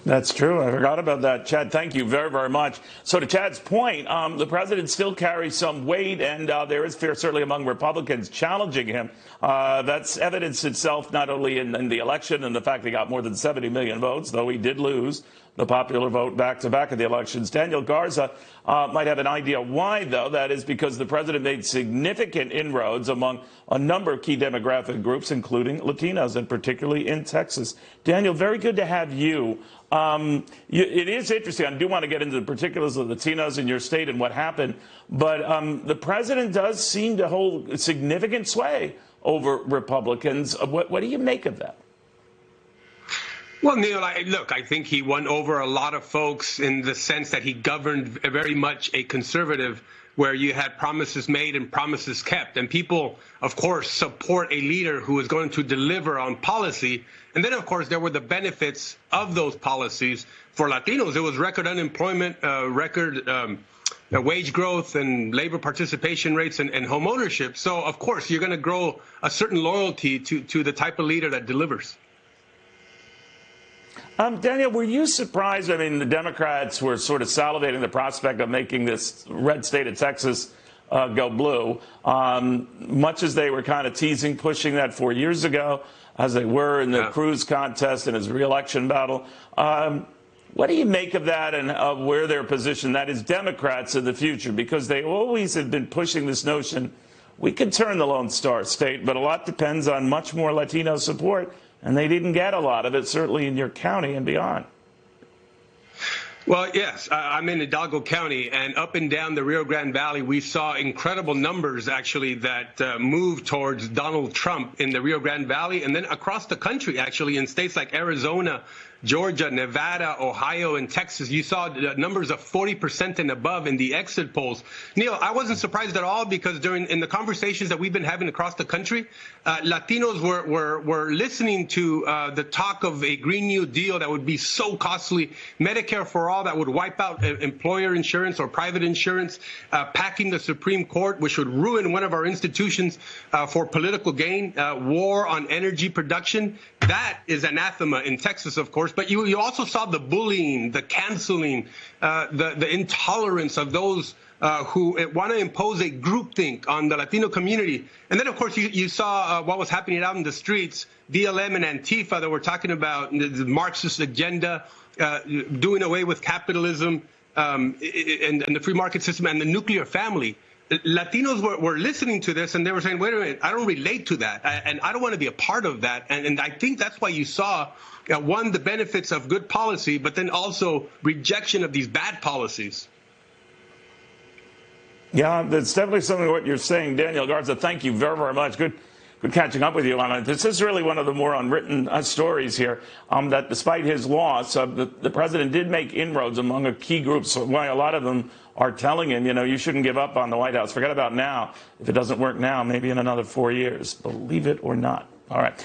That's true. I forgot about that. Chad, thank you very, very much. So to Chad's point, the president still carries some weight, and there is fear certainly among Republicans challenging him. That's evidenced itself not only in the election and the fact he got more than 70 million votes, though he did lose the popular vote back-to-back of the elections. Daniel Garza might have an idea why, though. That is because the president made significant inroads among a number of key demographic groups, including Latinos, and particularly in Texas. Daniel, very good to have you. It is interesting. I do want to get into the particulars of Latinos in your state and what happened, but the president does seem to hold significant sway over Republicans. What do you make of that? Well, Neil, I think he won over a lot of folks in the sense that he governed very much a conservative, where you had promises made and promises kept. And people, of course, support a leader who is going to deliver on policy. And then, of course, there were the benefits of those policies. For Latinos, it was record unemployment, record wage growth and labor participation rates and home ownership. So, of course, you're going to grow a certain loyalty to the type of leader that delivers. Daniel, were you surprised? I mean, the Democrats were sort of salivating the prospect of making this red state of Texas go blue, much as they were kind of teasing, pushing that 4 years ago, as they were in the Cruz contest and his reelection battle. What do you make of that and of where they're positioned, that is Democrats in the future? Because they always have been pushing this notion, we could turn the Lone Star State, but a lot depends on much more Latino support. And they didn't get a lot of it, certainly in your county and beyond. Well, yes, I'm in Hidalgo County, and up and down the Rio Grande Valley, we saw incredible numbers, actually, that moved towards Donald Trump in the Rio Grande Valley, and then across the country, actually, in states like Arizona, Georgia, Nevada, Ohio, and Texas. You saw numbers of 40% and above in the exit polls. Neil, I wasn't surprised at all, because in the conversations that we've been having across the country, Latinos were listening to the talk of a Green New Deal that would be so costly, Medicare for all that would wipe out employer insurance or private insurance, packing the Supreme Court, which would ruin one of our institutions for political gain, war on energy production. That is anathema in Texas, of course. But you also saw the bullying, the canceling, the intolerance of those who want to impose a groupthink on the Latino community. And then, of course, you saw what was happening out in the streets, BLM and Antifa that were talking about the Marxist agenda, doing away with capitalism and the free market system and the nuclear family. Latinos were listening to this, and they were saying, wait a minute, I don't relate to that, and I don't want to be a part of that. And I think that's why you saw, one, the benefits of good policy, but then also rejection of these bad policies. Yeah, that's definitely something what you're saying. Daniel Garza, thank you very, very much. Good catching up with you on it. This is really one of the more unwritten stories here, that despite his loss, the president did make inroads among key groups. Why a lot of them are telling him, you shouldn't give up on the White House. Forget about now. If it doesn't work now, maybe in another 4 years. Believe it or not. All right.